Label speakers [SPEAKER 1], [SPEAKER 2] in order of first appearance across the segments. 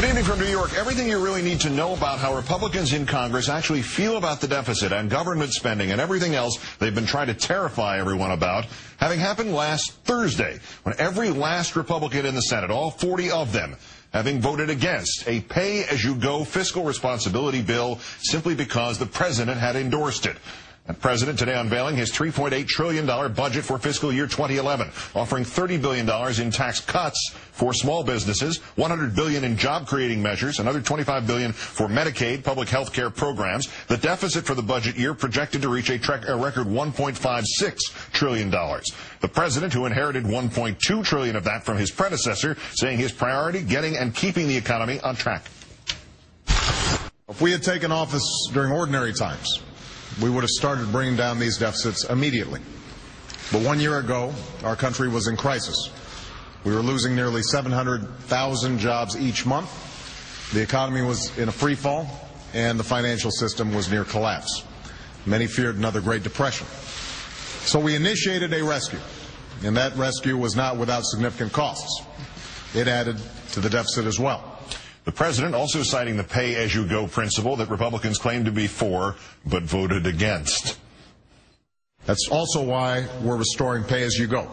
[SPEAKER 1] Good evening from New York. Everything you really need to know about how Republicans in Congress actually feel about the deficit and government spending and everything else they've been trying to terrify everyone about, having happened last Thursday, when every last Republican in the Senate, all 40 of them, having voted against a pay-as-you-go fiscal responsibility bill simply because the president had endorsed it. The president today unveiling his $3.8 trillion budget for fiscal year 2011, offering $30 billion in tax cuts for small businesses, $100 billion in job-creating measures, another $25 billion for Medicaid, public health care programs. The deficit for the budget year projected to reach a record $1.56 trillion. The president, who inherited $1.2 trillion of that from his predecessor, saying his priority, getting and keeping the economy on track.
[SPEAKER 2] If we had taken office during ordinary times, we would have started bringing down these deficits immediately. But 1 year ago, our country was in crisis. We were losing nearly 700,000 jobs each month. The economy was in a free fall, and the financial system was near collapse. Many feared another Great Depression. So we initiated a rescue, and that rescue was not without significant costs. It added to the deficit as well.
[SPEAKER 1] The president also citing the pay-as-you-go principle that Republicans claim to be for, but voted against.
[SPEAKER 2] That's also why we're restoring pay-as-you-go,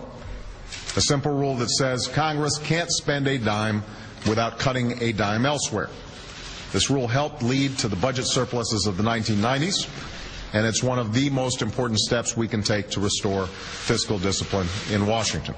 [SPEAKER 2] a simple rule that says Congress can't spend a dime without cutting a dime elsewhere. This rule helped lead to the budget surpluses of the 1990s, and it's one of the most important steps we can take to restore fiscal discipline in Washington.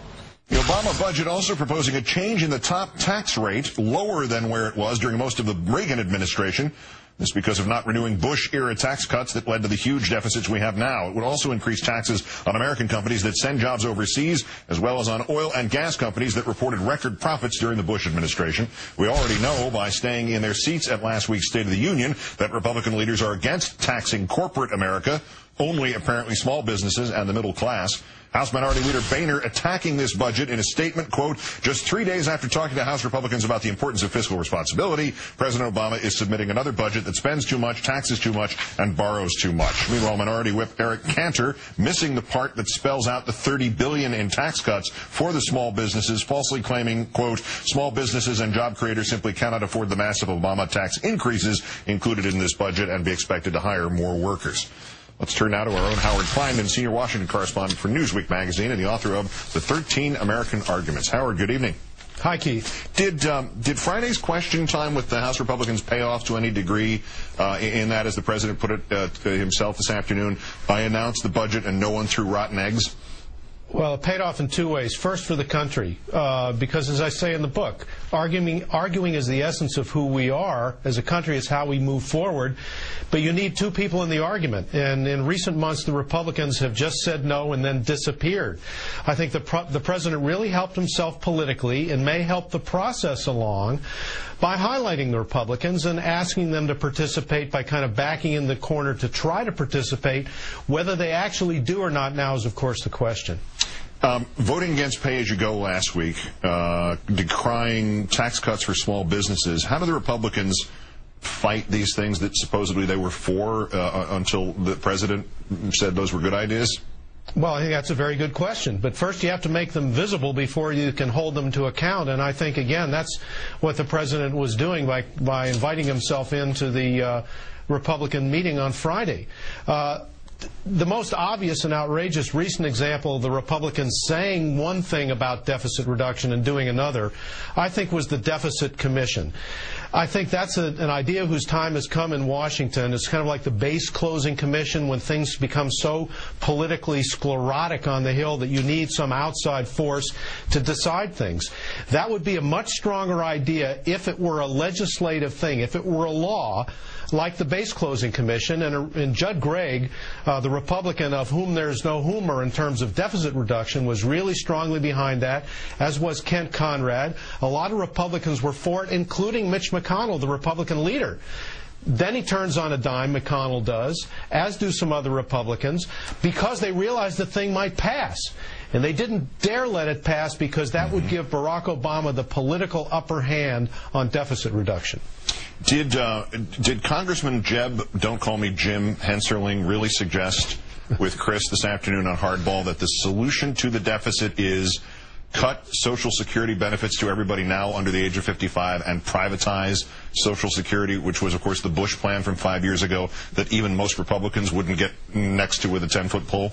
[SPEAKER 1] The Obama budget also proposing a change in the top tax rate, lower than where it was during most of the Reagan administration. This because of not renewing Bush-era tax cuts that led to the huge deficits we have now. It would also increase taxes on American companies that send jobs overseas, as well as on oil and gas companies that reported record profits during the Bush administration. We already know by staying in their seats at last week's State of the Union that Republican leaders are against taxing corporate America, only apparently small businesses and the middle class. House Minority Leader Boehner attacking this budget in a statement, quote, just 3 days after talking to House Republicans about the importance of fiscal responsibility, President Obama is submitting another budget that spends too much, taxes too much, and borrows too much. Meanwhile, Minority Whip Eric Cantor missing the part that spells out the $30 billion in tax cuts for the small businesses, falsely claiming, quote, small businesses and job creators simply cannot afford the massive Obama tax increases included in this budget and be expected to hire more workers. Let's turn now to our own Howard Kleinman, senior Washington correspondent for Newsweek magazine and the author of The 13 American Arguments. Howard, good evening.
[SPEAKER 3] Hi, Keith.
[SPEAKER 1] Did Friday's question time with the House Republicans pay off to any degree in that, as the president put it himself this afternoon, I announced the budget and no one threw rotten eggs?
[SPEAKER 3] Well, it paid off in two ways. First, for the country, because as I say in the book, arguing is the essence of who we are as a country, is how we move forward. But you need two people in the argument. And in recent months, the Republicans have just said no and then disappeared. I think the president really helped himself politically and may help the process along by highlighting the Republicans and asking them to participate by kind of backing in the corner to try to participate. Whether they actually do or not now is, of course, the question.
[SPEAKER 1] Voting against pay-as-you-go last week, decrying tax cuts for small businesses, how do the Republicans fight these things that supposedly they were for until the president said those were good ideas?
[SPEAKER 3] Well, I think that's a very good question. But first you have to make them visible before you can hold them to account. And I think, again, that's what the president was doing by inviting himself into the Republican meeting on Friday. The most obvious and outrageous recent example of the Republicans saying one thing about deficit reduction and doing another, I think, was the Deficit Commission. I think that's an idea whose time has come in Washington. It's kind of like the base closing commission when things become so politically sclerotic on the Hill that you need some outside force to decide things. That would be a much stronger idea if it were a legislative thing, if it were a law, like the base closing commission. And Judd Gregg, the Republican of whom there's no humor in terms of deficit reduction, was really strongly behind that, as was Kent Conrad. A lot of Republicans were for it, including Mitch McConnell, the Republican leader. Then he turns on a dime, McConnell does, as do some other Republicans, because they realized the thing might pass. And they didn't dare let it pass because that would give Barack Obama the political upper hand on deficit reduction.
[SPEAKER 1] Did Congressman Jeb, don't call me Jim, Hensarling, really suggest with Chris this afternoon on Hardball that the solution to the deficit is cut Social Security benefits to everybody now under the age of 55 and privatize Social Security, which was, of course, the Bush plan from 5 years ago that even most Republicans wouldn't get next to with a 10-foot pole?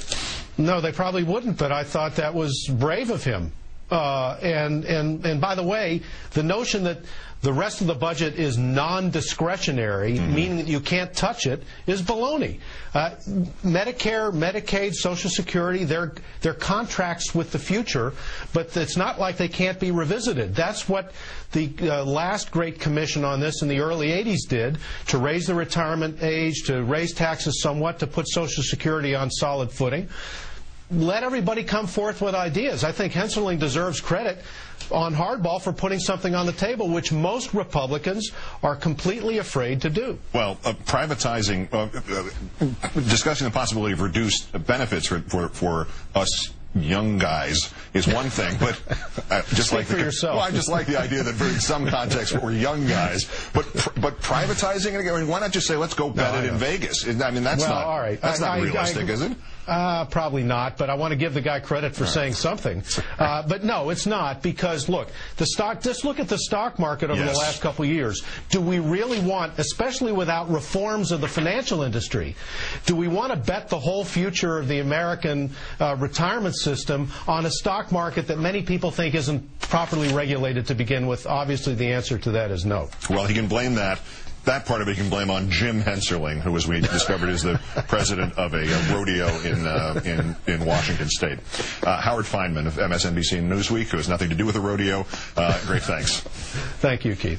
[SPEAKER 3] No, they probably wouldn't, but I thought that was brave of him. And by the way, the notion that the rest of the budget is non-discretionary, meaning that you can't touch it, is baloney. Medicare, Medicaid, Social Security, they're contracts with the future, but it's not like they can't be revisited. That's what the last great commission on this in the early 80s did, to raise the retirement age, to raise taxes somewhat, to put Social Security on solid footing. Let everybody come forth with ideas. I think Hensarling deserves credit on hardball for putting something on the table, which most Republicans are completely afraid to do.
[SPEAKER 1] Well, privatizing, discussing the possibility of reduced benefits for us young guys is one thing, but just like
[SPEAKER 3] for yourself.
[SPEAKER 1] Well, I just like the idea that in some contexts we're young guys, but privatizing it again. I mean, why not just say let's go bet it in Vegas? I mean, that's not
[SPEAKER 3] all right.
[SPEAKER 1] That's not realistic, is it?
[SPEAKER 3] Probably not, but I want to give the guy credit for saying something. But no, it's not, because look, just look at the stock market over the last couple of years. Do we really want, especially without reforms of the financial industry, do we want to bet the whole future of the American retirement system on a stock market that many people think isn't properly regulated to begin with? Obviously, the answer to that is no.
[SPEAKER 1] Well, he can blame that. That part of it he can blame on Jim Hensarling, who, as we discovered, is the president of a rodeo in Washington State. Howard Feynman of MSNBC Newsweek, who has nothing to do with a rodeo. Great thanks.
[SPEAKER 3] Thank you, Keith.